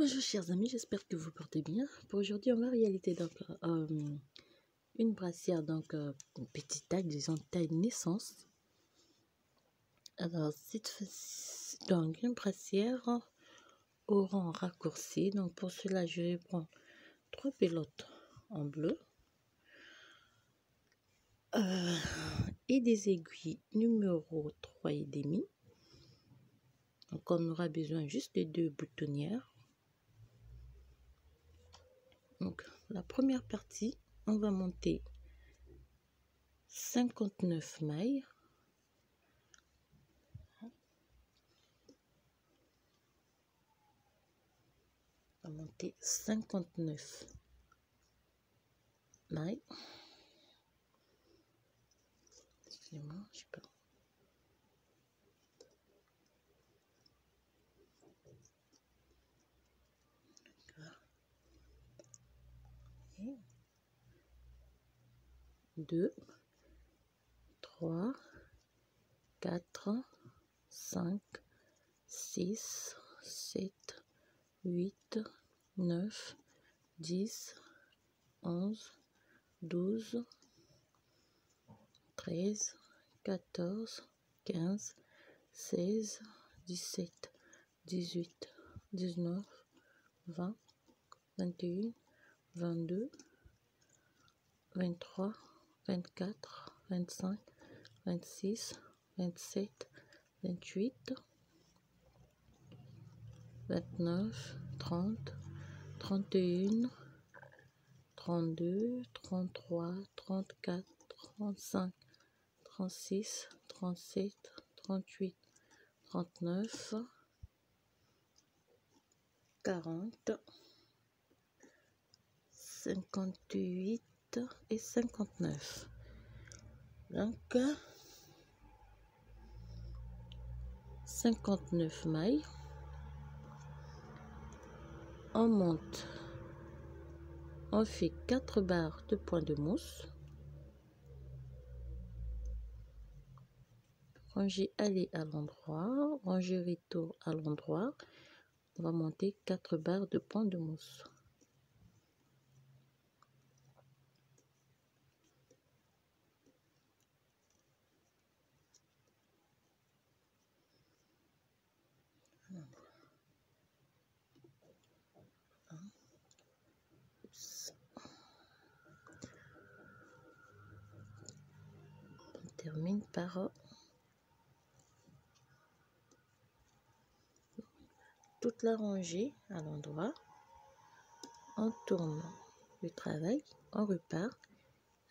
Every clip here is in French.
Bonjour chers amis, j'espère que vous portez bien. Pour aujourd'hui, on va réaliser donc une brassière, donc une petite taille, disons taille naissance. Alors, cette fois-ci, donc une brassière au rang raccourci. Donc pour cela, je vais prendre 3 pelotes en bleu et des aiguilles numéro 3,5. Donc on aura besoin juste de 2 boutonnières. Donc la première partie, on va monter 59 mailles. On va monter 59 mailles. Excusez-moi, je sais pas. Et 2, 3, 4, 5, 6, 7, 8, 9, 10, 11, 12, 13, 14, 15, 16, 17, 18, 19, 20, 21, 22, 23, 24, 25, 26, 27, 28, 29, 30, 31, 32, 33, 34, 35, 36, 37, 38, 39, 40, 58 et 59. Donc 59 mailles. On monte, on fait 4 barres de point de mousse, rangée aller à l'endroit, rangée retour à l'endroit. On va monter 4 barres de point de mousse. On termine par toute la rangée à l'endroit. On tourne le travail, on repart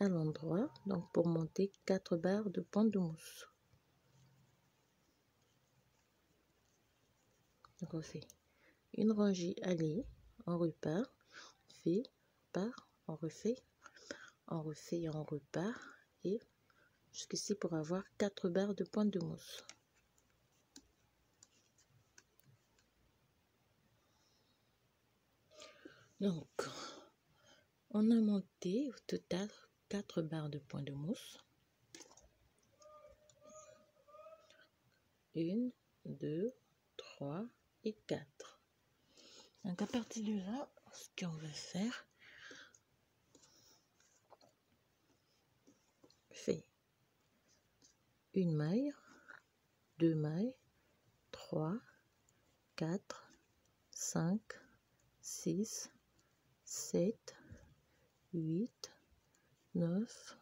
à l'endroit, donc pour monter 4 barres de point de mousse. Donc on fait une rangée aller, on repart, on fait, part, on refait et on repart, et jusqu'ici pour avoir 4 barres de point de mousse. Donc on a monté au total 4 barres de point de mousse. 1, 2, 3 et 4. Donc à partir de là, ce qu'on va faire, fait une maille, 2 mailles, 3, 4, 5, 6, 7, 8, 9,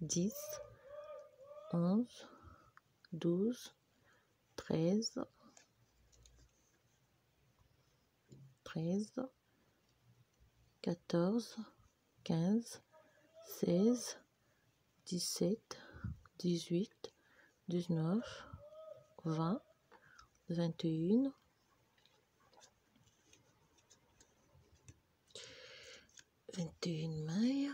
10, 11, 12, 13, 14, 15, 16, 17, 18, 19, 20, 21, 21 mailles,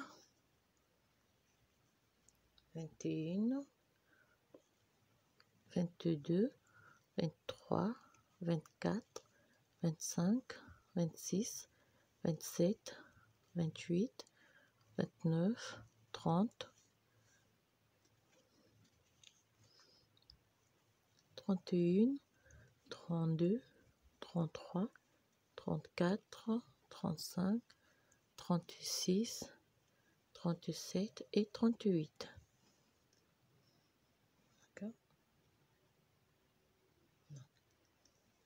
21, 22, 23, 24, 25, 26, 27, 28, 29, 30, 31, 32, 33, 34, 35, 36, 37 et 38. D'accord.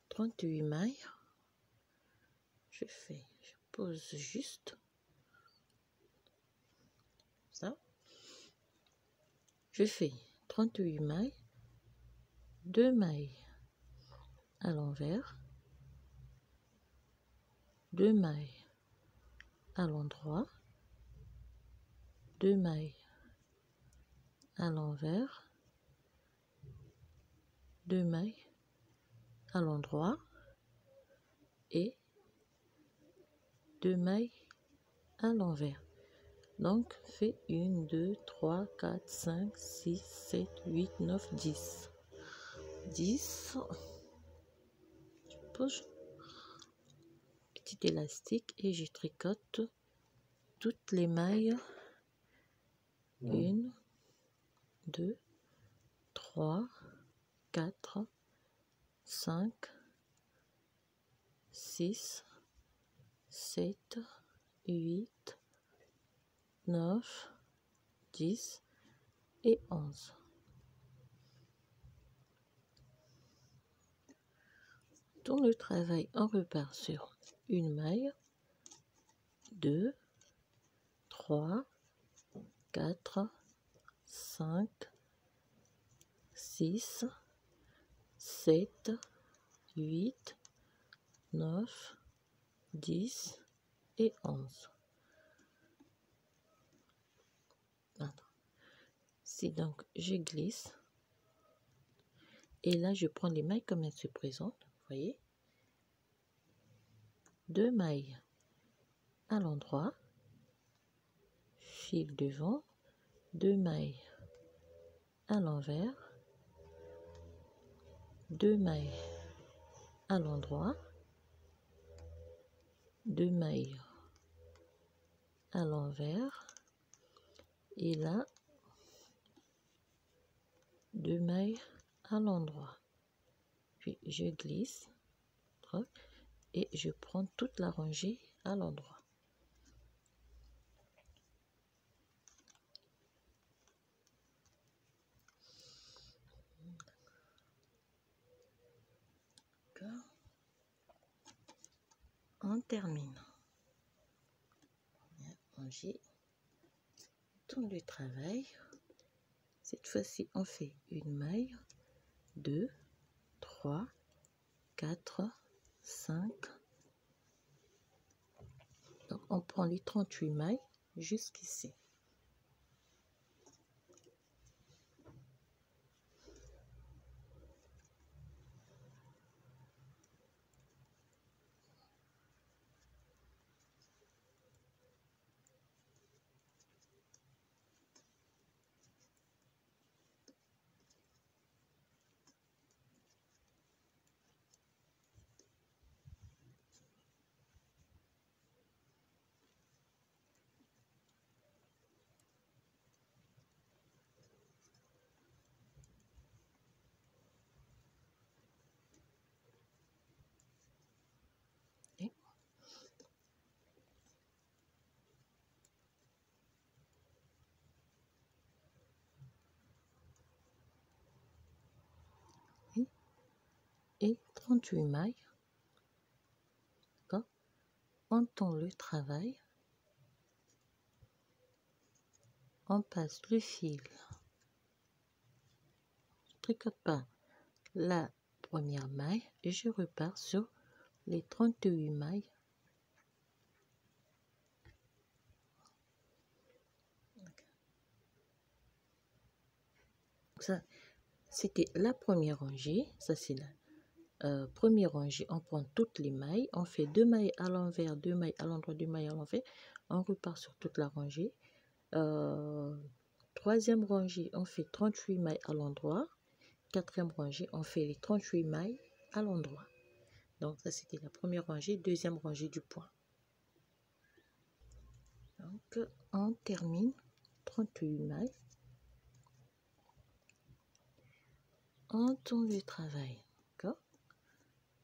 38 mailles. Je pose juste ça. Je fais 38 mailles, 2 mailles à l'envers, 2 mailles à l'endroit, 2 mailles à l'envers, 2 mailles à l'endroit et 2 mailles à l'envers. Donc, fait 1, 2, 3, 4, 5, 6, 7, 8, 9, 10. 10. Je pose petit élastique et je tricote toutes les mailles. 1, 2, 3, 4, 5, 6, 7, 8, 9, 10 et 11. Dans le travail, on repart sur une maille, 2, 3, 4, 5, 6, 7, 8, 9, 10 et 11. Si donc je glisse, et là je prends les mailles comme elles se présentent, vous voyez, 2 mailles à l'endroit, fil devant, 2 mailles à l'envers, 2 mailles à l'endroit, 2 mailles à l'envers, et là 2 mailles à l'endroit. Puis je glisse et je prends toute la rangée à l'endroit. On termine. Ranger tout le travail. Cette fois-ci, on fait une maille, 2, 3, 4, 5. Donc, on prend les 38 mailles jusqu'ici. Et 38 mailles. D'accord. On tend le travail. On passe le fil. Je ne tricote pas la première maille et je repars sur les 38 mailles. Ça, c'était la première rangée. Ça, c'est la première rangée. On prend toutes les mailles. On fait 2 mailles à l'envers, 2 mailles à l'endroit, 2 mailles à l'envers. On repart sur toute la rangée. Troisième rangée, on fait 38 mailles à l'endroit. Quatrième rangée, on fait les 38 mailles à l'endroit. Donc, ça, c'était la première rangée. Deuxième rangée du point. Donc, on termine 38 mailles. On tourne le travail. D'accord.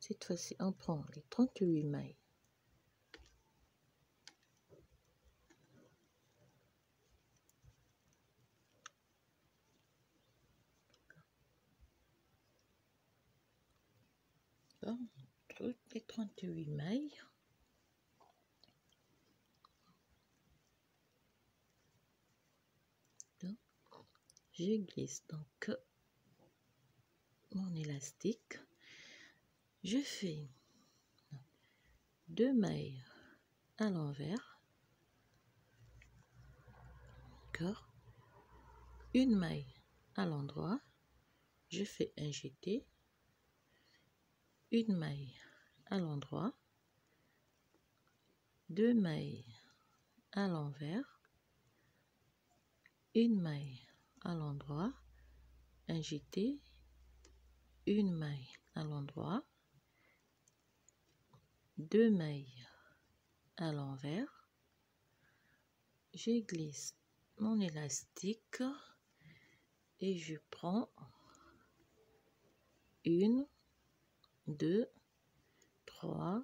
Cette fois-ci, on prend les 38 mailles toutes les 38 mailles. Donc, je glisse donc mon élastique. Je fais 2 mailles à l'envers. D'accord. Une maille à l'endroit. Je fais un jeté. Une maille à l'endroit. 2 mailles à l'envers. Une maille à l'endroit. Un jeté. Une maille à l'endroit. 2 mailles à l'envers. Je glisse mon élastique et je prends 1, 2, 3,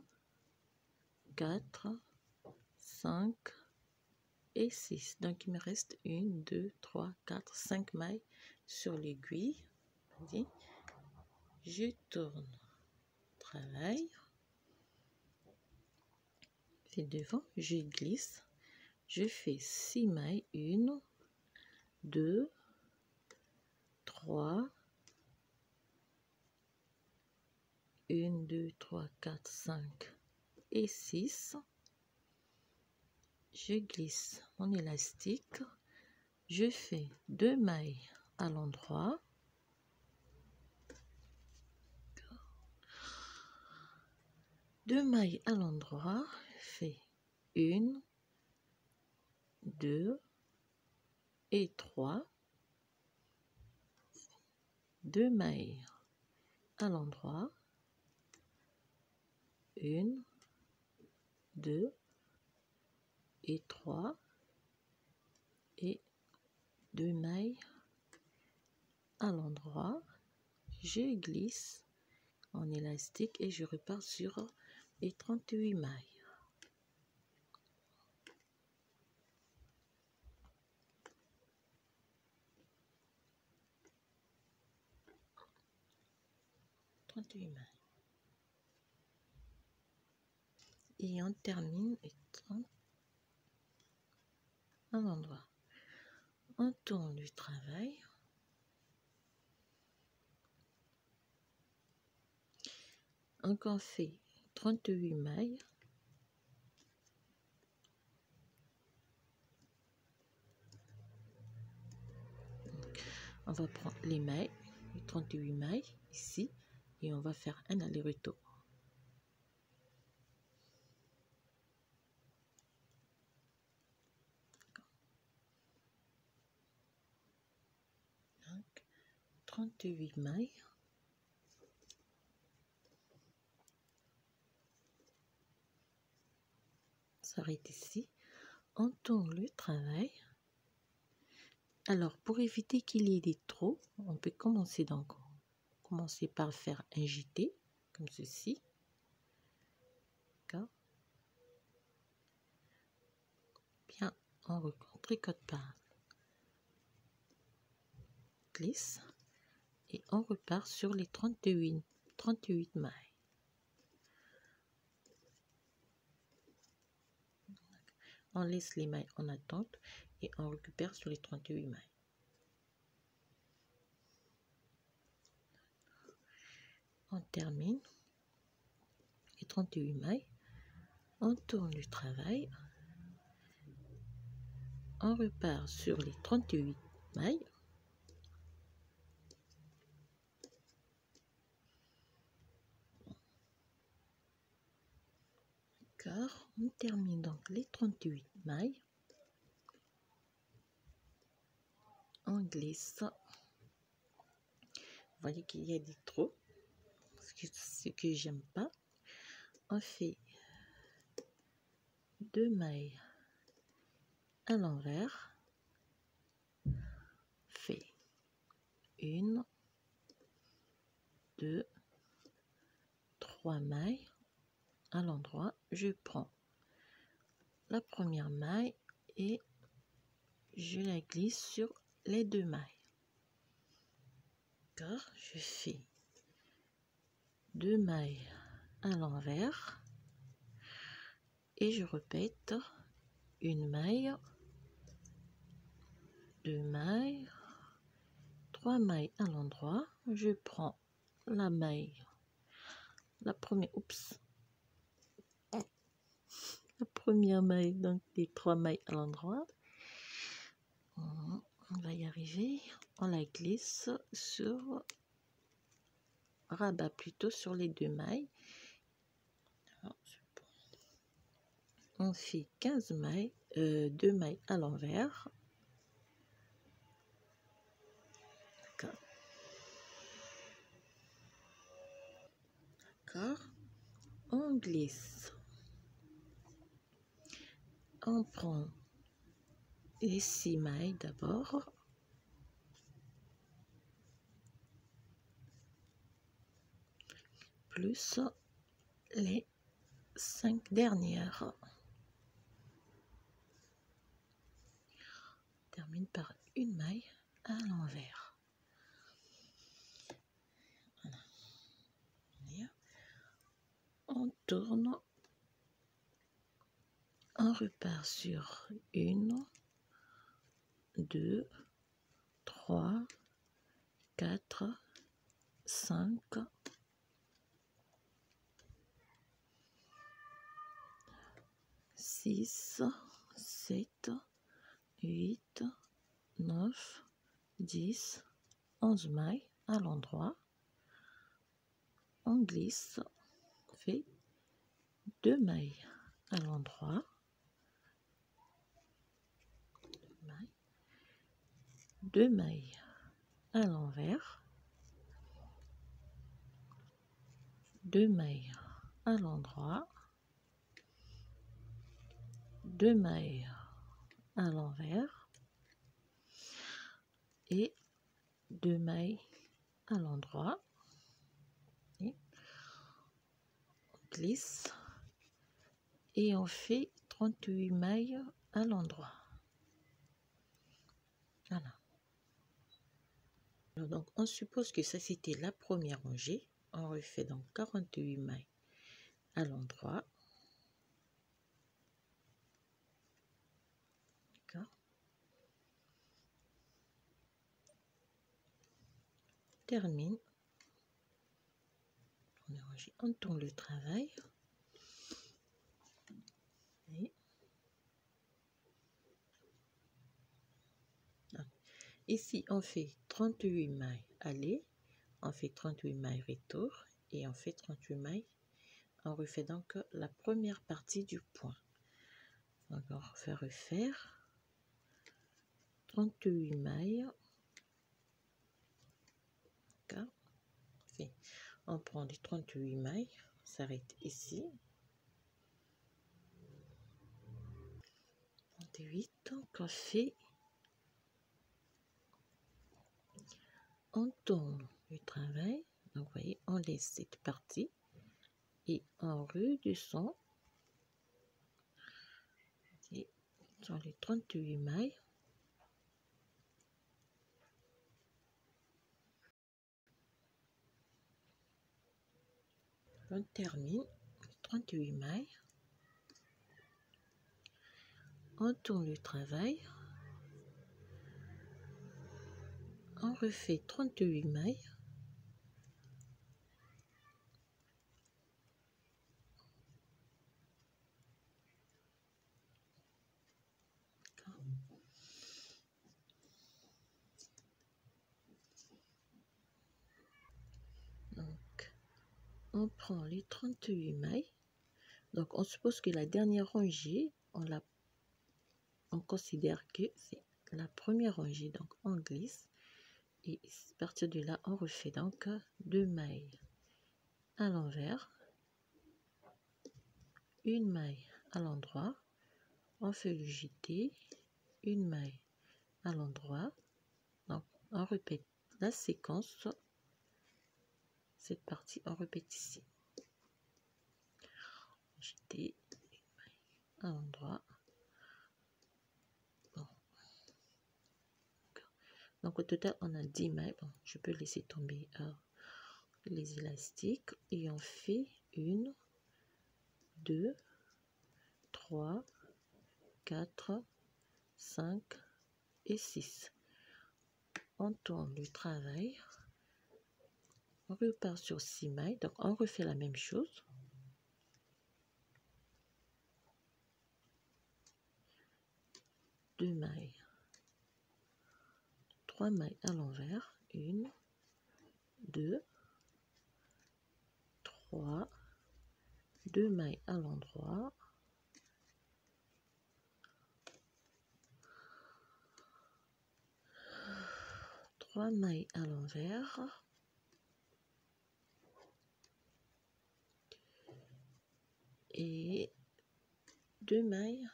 4, 5 et 6. Donc il me reste 1, 2, 3, 4, 5 mailles sur l'aiguille. Je tourne, travaille, et devant, je glisse, je fais 6 mailles, 1, 2, 3, 1, 2, 3, 4, 5 et 6. Je glisse mon élastique, je fais 2 mailles à l'endroit. 2 mailles à l'endroit, fais 1, 2 et 3. 2 mailles à l'endroit. 1, 2 et 3 et 2 mailles à l'endroit. Je glisse en élastique et je repars sur les 38 mailles. Et on termine un endroit. On tourne du travail. Donc on fait 38 mailles. On va prendre les mailles, les 38 mailles ici, et on va faire un aller-retour. Donc, 38 mailles. S'arrête ici. On tourne le travail. Alors, pour éviter qu'il y ait des trous, on peut commencer par faire un jeté, comme ceci. D'accord. Bien, on tricote par glisse et on repart sur les 38 mailles. On laisse les mailles en attente et on récupère sur les 38 mailles. On termine les 38 mailles. On tourne le travail. On repart sur les 38 mailles. D'accord. On termine donc les 38 mailles. On glisse. Vous voyez qu'il y a des trous, ce que j'aime pas. On fait 2 mailles à l'envers. Fait 1, 2, 3 mailles à l'endroit. Je prends la première maille et je la glisse sur les 2 mailles. D'accord, je fais 2 mailles à l'envers et je répète une maille, 2 mailles, 3 mailles à l'endroit. Je prends la maille, la première, la première maille, donc les 3 mailles à l'endroit. On va y arriver. On la glisse sur, rabat plutôt sur les 2 mailles. On fait 15 mailles, 2 mailles à l'envers. D'accord. On glisse. On prend les 6 mailles d'abord. Plus les 5 dernières. On termine par une maille à l'envers. Voilà. On tourne. On repart sur 1, 2, 3, 4, 5, 6, 7, 8, 9, 10, 11 mailles à l'endroit. On glisse, on fait 2 mailles à l'endroit, 2 mailles à l'envers, 2 mailles à l'endroit, 2 mailles à l'envers et 2 mailles à l'endroit. On glisse et on fait 38 mailles à l'endroit. Voilà. Donc on suppose que ça c'était la première rangée. On refait donc 48 mailles à l'endroit. D'accord. Termine. On tourne le travail. Et ici, on fait 38 mailles aller, on fait 38 mailles retour et on fait 38 mailles. On refait donc la première partie du point. Donc, on va refaire 38 mailles. On prend les 38 mailles, on s'arrête ici. 38, donc on fait, on tourne le travail. Donc, vous voyez, on laisse cette partie et on redescend sur les 38 mailles. On termine 38 mailles. On tourne le travail. On refait 38 mailles. Donc, on prend les 38 mailles. Donc, on suppose que la dernière rangée, on considère que c'est la première rangée. Donc, on glisse. Et à partir de là, on refait donc 2 mailles à l'envers, une maille à l'endroit. On fait le jeté, une maille à l'endroit. Donc, on répète la séquence. Cette partie, on répète ici. Jeter une maille à l'endroit. Bon. Donc, au total, on a 10 mailles. Bon, je peux laisser tomber les élastiques et on fait 1, 2, 3, 4, 5 et 6. On tourne le travail. On repart sur 6 mailles. Donc, on refait la même chose. Deux mailles. 3 mailles à l'envers. 1, 2, 3. 2 mailles à l'endroit. 3 mailles à l'envers. Et 2 mailles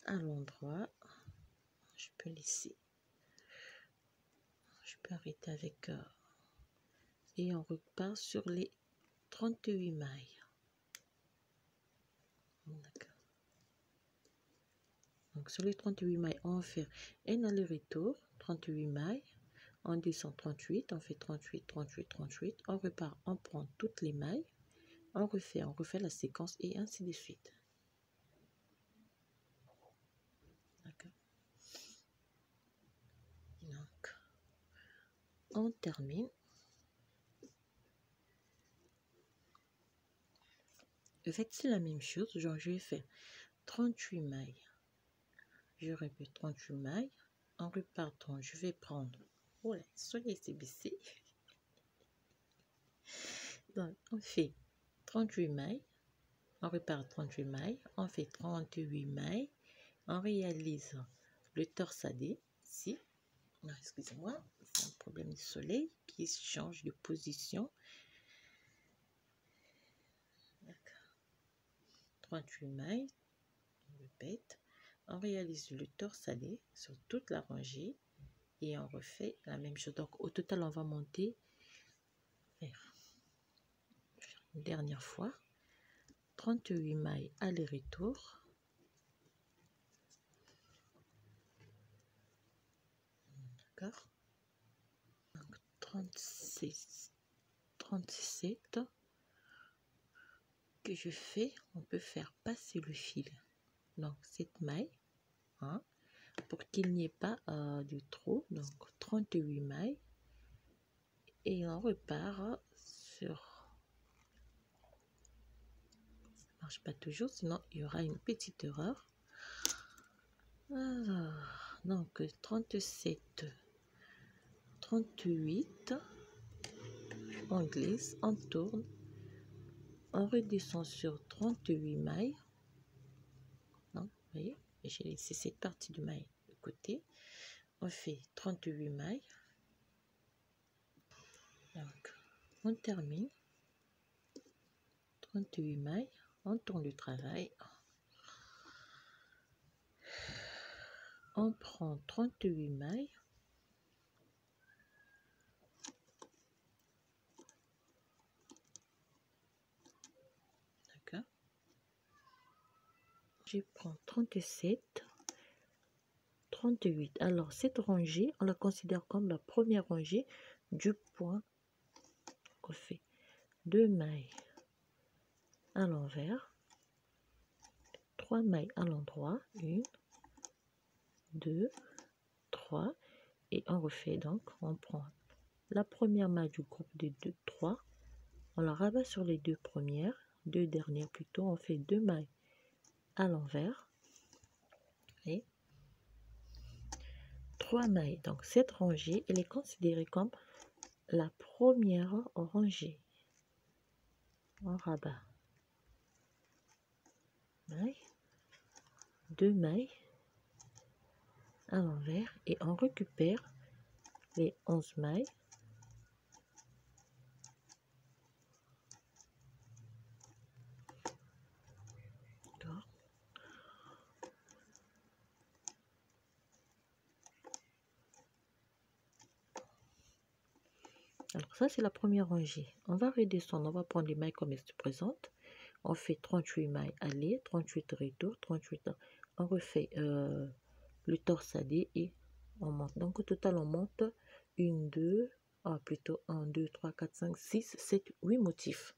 à l'endroit. Je peux laisser. Je peux arrêter avec... et on repart sur les 38 mailles. D'accord. Donc sur les 38 mailles, on va faire un aller-retour, 38 mailles. On descend 38, on fait 38, 38, 38. On repart, on prend toutes les mailles. On refait la séquence et ainsi de suite. D'accord. Donc, on termine. En fait, c'est la même chose. Genre, je vais faire 38 mailles. Je répète 38 mailles. En repartant, je vais prendre... Oh là, le soleil s'est baissé. Donc, on fait 38 mailles. On repart 38 mailles. On fait 38 mailles. On réalise le torsadé ici. Non, excusez-moi, c'est un problème du soleil qui change de position. D'accord. 38 mailles. On répète. On réalise le torsadé sur toute la rangée et on refait la même chose. Donc au total, on va monter une dernière fois 38 mailles aller-retour. D'accord. 37 que je fais, on peut faire passer le fil. Donc cette maille, hein, pour qu'il n'y ait pas de trou. Donc 38 mailles et on repart sur... Ça marche pas toujours, sinon il y aura une petite erreur. Alors, donc 37, 38, on glisse, on tourne, on redescend sur 38 mailles. Donc, vous voyez, j'ai laissé cette partie de maille de côté. On fait 38 mailles. Donc, on termine. 38 mailles, on tourne le travail. On prend 38 mailles. D'accord. Je prends 37, 38. Alors, cette rangée, on la considère comme la première rangée du point. On fait 2 mailles à l'envers, 3 mailles à l'endroit, 1, 2, 3, et on refait. Donc, on prend la première maille du groupe de 2, 3, on la rabat sur les deux premières, deux dernières plutôt, on fait 2 mailles à l'envers et 3 mailles. Donc cette rangée, elle est considérée comme la première rangée. On rabat maille, 2 mailles à l'envers et on récupère les 11 mailles. Alors ça c'est la première rangée. On va redescendre, on va prendre les mailles comme elles se présentent. On fait 38 mailles aller, 38 retour, 38. On refait le torsadé et on monte. Donc au total on monte 1, 2, plutôt 1, 2, 3, 4, 5, 6, 7, 8 motifs.